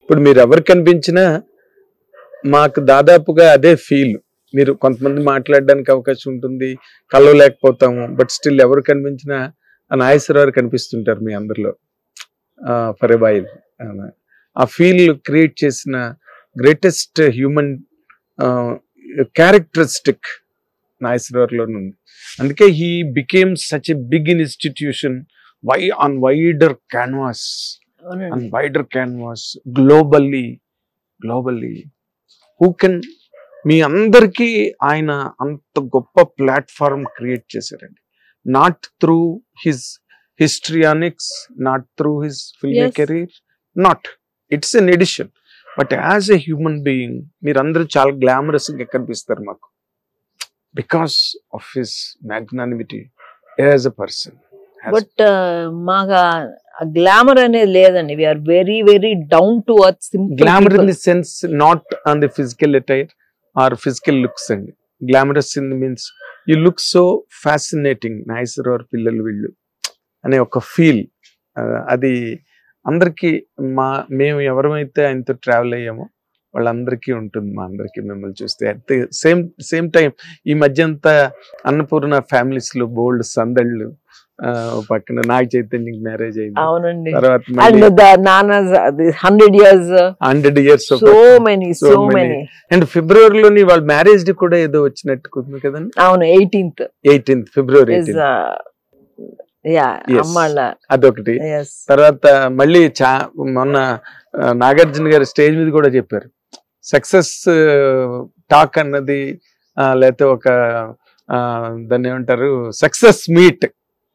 ఇప్పుడు మీరు ఎవరు కనిపించినా మాకు దాదాపుగా అదే ఫీల్. మీరు కొంతమంది మాట్లాడడానికి అవకాశం ఉంటుంది, కలవలేకపోతాము, బట్ స్టిల్ ఎవరు కనిపించినా నాగేశ్వరరావు కనిపిస్తుంటారు మీ అందరిలో ఫర్ ఎ వైల్. ఆ ఫీల్ క్రియేట్ చేసిన గ్రేటెస్ట్ హ్యూమన్ క్యారెక్టరిస్టిక్ నాగేశ్వరరావులో ఉంది. అందుకే he became such a big institution on wider canvas, globally. Who can, మీ అందరికీ ఆయన అంత గొప్ప ప్లాట్ఫామ్ క్రియేట్ చేశారండి. Not through his histrionics, not through his film career, not, it's an addition, but as a human being meerandaru chaala glamorous ga kanipistaru maaku because of his magnanimity as a person. But maaga glamour ane ledandi, we are very very down to earth, simple glamour people. In the sense not on the physical attire or physical looks, and glamorous in the means you look so fascinating, nicer or pillalu villu అనే ఒక feel. అది అందరికీ మేము ఎవరైతే ఆయనతో travel అయ్యామో వాళ్ళందరికీ ఉంటుంది, మా అందరికీ మిమ్మల్ని చూస్తే. అట్ ది సేమ్ టైం ఈ మధ్య అంతా అన్నపూర్ణ ఫ్యామిలీస్ లో బోల్డ్ సందళ్ళు, పక్కన నాగ చైతన్యకి మ్యారేజ్ అయింది. అవునండి. తర్వాత 100 years so many. అండ్ ఫిబ్రవరిలోని వాళ్ళ మ్యారేజ్ డే కూడా ఏదో వచ్చినట్టు కదండి. అవును, 18th ఫిబ్రవరి. అదొకటి. తర్వాత మళ్ళీ మొన్న నాగార్జున గారు స్టేజ్ మీద కూడా చెప్పారు, సక్సెస్ టాక్ అన్నది లేకపోతే ఒక దాన్ని ఏమంటారు సక్సెస్ మీట్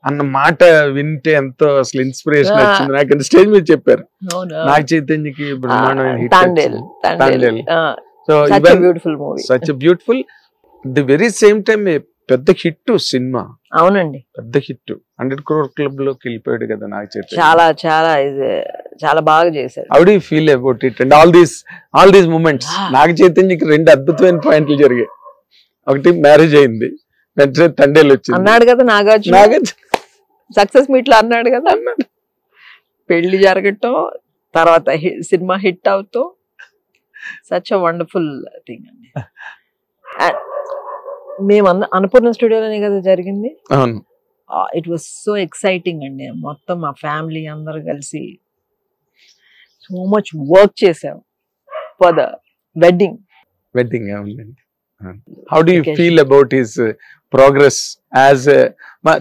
అన్న మాట వింటే ఎంతో అసలు ఇన్స్పిరేషన్ వచ్చింది నాకు. స్టేజ్ మీద చెప్పారు నాగ చైతన్యకి such beautiful. The very same time పెద్ద హిట్ సినిమా. అవునండి, పెద్ద హిట్. 100 crore క్లబ్ లోకి వెళ్ళిపోయాడు కదా నాగ చైతన్య. చాలా బాగా చేశాడు. How do you feel about it and all these moments? Naga చైతన్యకి 2 అద్భుతమైన పాయింట్లు జరిగాయి. ఒకటి మ్యారేజ్ అయింది, వెంటనే తండేలు వచ్చింది అన్నాడు కదా నాగార్జున. సక్సెస్ మీట్ లో అన్నాడు కదా, పెళ్లి జరగటం, తర్వాత సినిమా హిట్ అవుతూ, సచ్ అ వండర్ఫుల్ థింగ్ అండి. మేము అన్నపూర్ణ స్టూడియోలోనే కదా జరిగింది. ఇట్ వాస్ సో ఎక్సైటింగ్ అండి. మొత్తం మా ఫ్యామిలీ అందరు కలిసి సో మచ్ వర్క్ చేసాం for the wedding. How do you feel about his progress as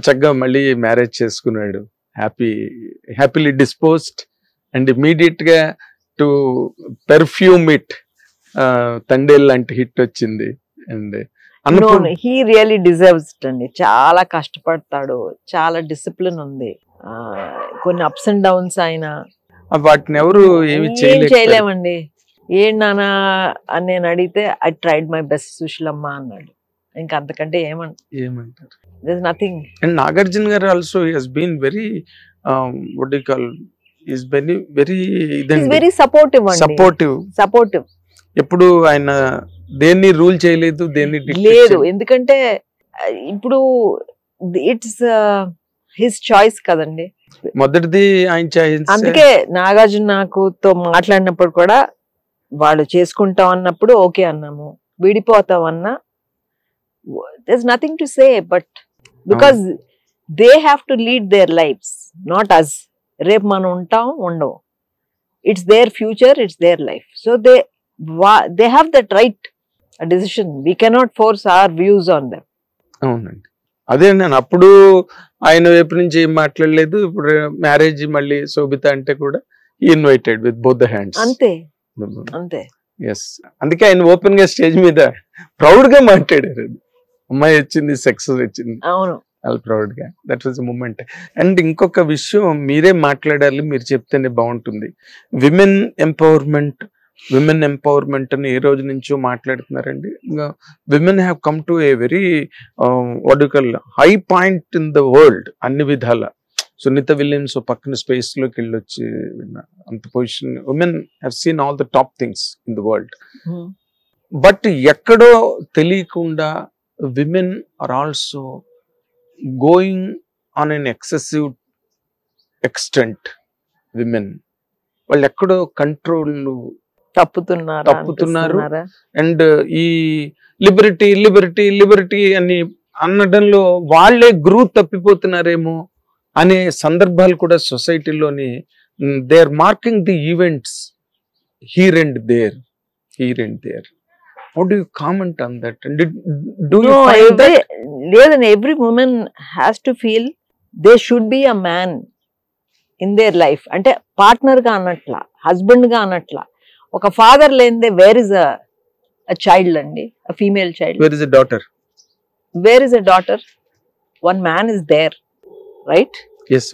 చక్కగా మళ్ళీ మ్యారేజ్ చేసుకున్నాడు, హ్యాపీలీ డిస్పోజ్డ్ అండ్ ఇమీడియట్ గా టు పెర్ఫ్యూమ్ ఇట్, తండేల్ లాంటి హిట్ వచ్చింది. అండ్ హీ రియలీ డిజర్వ్స్ అండి. చాలా కష్టపడతాడు, చాలా డిసిప్లిన్ ఉంది. కొన్ని అప్స్ అండ్ డౌన్స్ అయినా వాటిని ఎవరు ఏమి చేయలేమండి. ఏం నానా అని నేను అడిగితే I tried my best Sushilamma అన్నాడు. ఇంకా అంతకంటే ఏమంటారు? there's nothing. And Nagarjuna garu also he has been very what do you call, is very supportive. ఎప్పుడు ఆయన దేన్ని రూల్ చేయలేదు, దేన్ని లేదు. ఎందుకంటే ఇప్పుడు ఇట్స్ హిస్ చాయిస్ కదండి, మొదటిది ఆయన చాయిస్. అందుకే నాగార్జున నాకుతో మాట్లాడినప్పుడు కూడా వాళ్ళు చేసుకుంటాం అన్నప్పుడు ఓకే అన్నాము, విడిపోతాం అన్నా there's nothing to say, but because they have to lead their lives, not us. రేపు మనం ఉంటాం ఉండవు, it's their future, it's their life, so they have that right decision. We cannot force our views on them. అవునండి, అదే నేను అప్పుడు ఆయన వైపు నుంచి ఏం మాట్లాడలేదు. ఇప్పుడు మ్యారేజ్ మళ్ళీ శోభిత అంటే కూడా invited with both the hands. అంతే. ఎస్, అందుకే ఆయన ఓపెన్ గా స్టేజ్ మీద ప్రౌడ్ గా మాట్లాడారు. అమ్మాయి వచ్చింది, సక్సెస్ వచ్చింది, అవును, చాలా ప్రౌడ్ గా. That was a moment. And ఇంకొక విషయం మీరే మాట్లాడాలి, మీరు చెప్తేనే బాగుంటుంది. విమెన్ ఎంపవర్మెంట్ అని ఏ రోజు నుంచో మాట్లాడుతున్నారండి. Women have come to a very what you call high point in the world అన్ని విధాల. సునీత విలియమ్స్ పక్కన స్పేస్ లోకి వెళ్ళొచ్చి అంత position. Women have seen all the top things in the world. But ఎక్కడో తెలియకుండా women are also going on an excessive extent. Women వాళ్ళు ఎక్కడో కంట్రోల్ తప్పుతున్నారు. అండ్ ఈ లిబర్టీ అని అనడంలో వాళ్ళే గ్రూప్ తప్పిపోతున్నారేమో అనే సందర్భాలు కూడా సొసైటీలోని they are marking the events here and there. How do you comment on that? And do you find that? Every woman has to feel there should be a man in their life. Ante partner ga anatla, husband ga anatla. Oka father lende, where is a child andi, a female child? Where is a daughter? Where is a daughter? One man is there, right? Yes.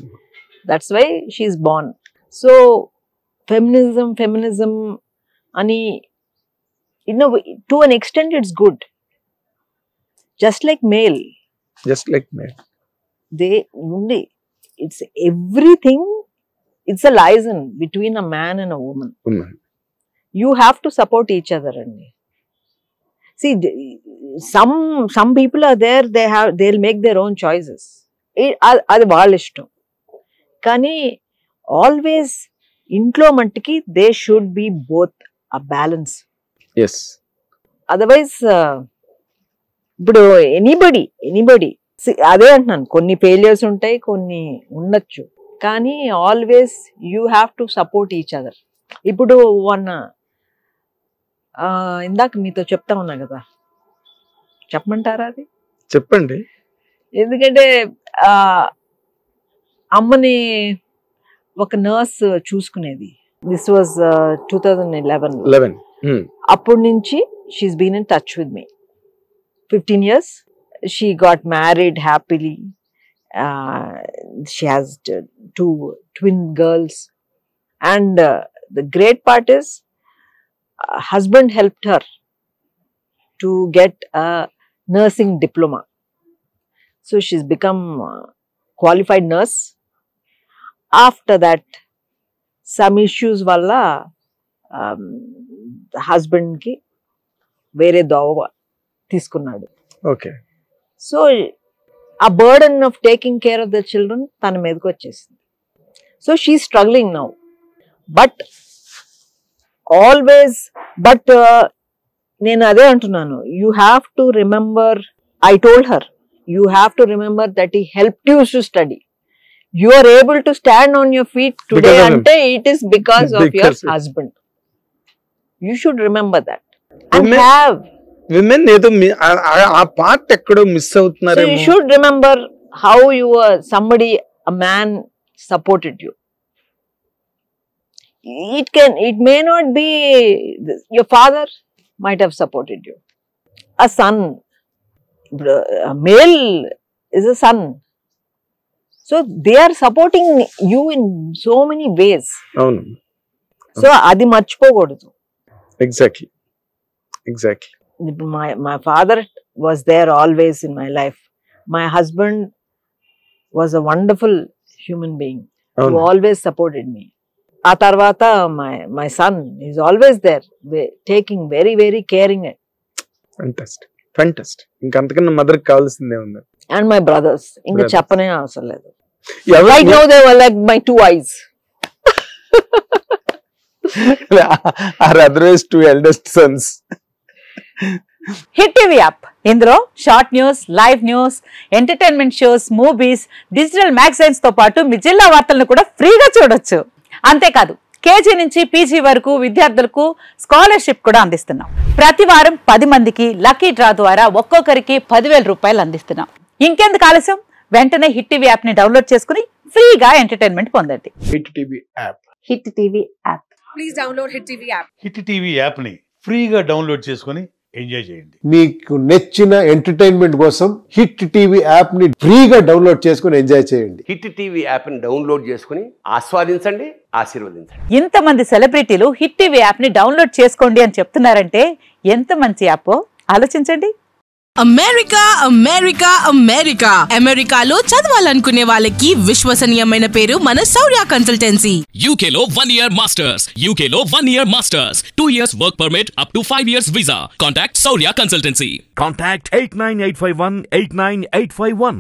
That's why she is born. So feminism ani, you know, to an extent it's good. Just like male. They only, it's everything, it's a liaison between a man and a woman. You have to support each other. See, some people are there, they'll make their own choices. Adi vaalla ishtam. Kani always intlo mantiki they should be both a balance. Yes. Otherwise ఇప్పుడు anybody అదే అంటున్నాను, కొన్ని failures ఉంటాయి, కొన్ని ఉండొచ్చు, కానీ always you have to support each other. ఇప్పుడు ఇందాక మీతో చెప్తా ఉన్నా కదా, చెప్పమంటారా? అది చెప్పండి. ఎందుకంటే అమ్మని ఒక నర్స్ చూసుకునేది. This was 2011. అప్పటి నుంచి she's been in touch with me 15 years. She got married happily. She has 2 twin girls, and the great part is husband helped her to get a nursing diploma, so she's become qualified nurse. After that, some issues valla husband ki వేరే దోవ తీసుకున్నాడు. Okay. So ఆ burden of taking care of the children తన మీదకి వచ్చేసింది. So she struggling now. But always నేను అదే అంటున్నాను, you have to remember, I told her, you have to remember that he helped you to study. You are able to stand on your feet today ante it is because of your husband. You should remember that. And have women edo aa part ekkado miss avutunaremo. So you should remember how you were a man supported you. It may not be your father might have supported you. A son, a male is a son. So they are supporting you in so many ways. So adi marchipokodu. Exactly. My father was there always in my life. My husband was a wonderful human being who always supported me. A tarvata my son is always there, taking very very caring. Fantastic. Inka antakanna mother కి కావాల్సిందే ఉంది. And my brothers, inga చెప్పనే అవసరం లేదు. Right now they were like my 2 eyes. Our otherwise 2 eldest sons. Hit TV app, ఇందులో short news, live news, entertainment shows, movies, digital magazines తో పాటు మీ జిల్లా వార్తలను కూడా ఫ్రీగా చూడొచ్చు. అంతేకాదు, కేజీ నుంచి పీజీ వరకు విద్యార్థులకు స్కాలర్షిప్ కూడా అందిస్తున్నాం. ప్రతి వారం 10 మందికి లక్కీ డ్రా ద్వారా ఒక్కొక్కరికి 10,000 రూపాయలు అందిస్తున్నాం. ఇంకెందుకు ఆలస్యం, వెంటనే హిట్ టీవీ యాప్ ని డౌన్లోడ్ చేసుకుని ఫ్రీగా ఎంటర్టైన్మెంట్ పొందండి. Hit TV app. Hit TV app. Please download hit TV app. Hit TV app ని ఫ్రీగా డౌన్లోడ్ చేసుకుని ఎంజాయ్ చేయండి. మీకు నచ్చిన ఎంటర్టైన్మెంట్ కోసం హిట్ టీవీ యాప్ ని ఫ్రీగా డౌన్లోడ్ చేసుకుని ఎంజాయ్ చేయండి. హిట్ టీవీ యాప్ ని డౌన్లోడ్ చేసుకుని ఆస్వాదించండి, ఆశీర్వదించండి. ఇంతమంది సెలబ్రిటీలు హిట్ టీవీ యాప్ ని డౌన్లోడ్ చేసుకోండి అని చెప్తున్నారంటే ఎంత మంచి యాప్ ఆలోచించండి. అమెరికాలో చదవాలనుకునే వాళ్ళకి విశ్వసనీయమైన పేరు మన శౌర్య కన్సల్టెన్సీ. UK లో 1 year masters, UK లో 1 year masters, 2 years work permit up to 5 years visa. Contact Saurya Consultancy. Contact 89851 89851.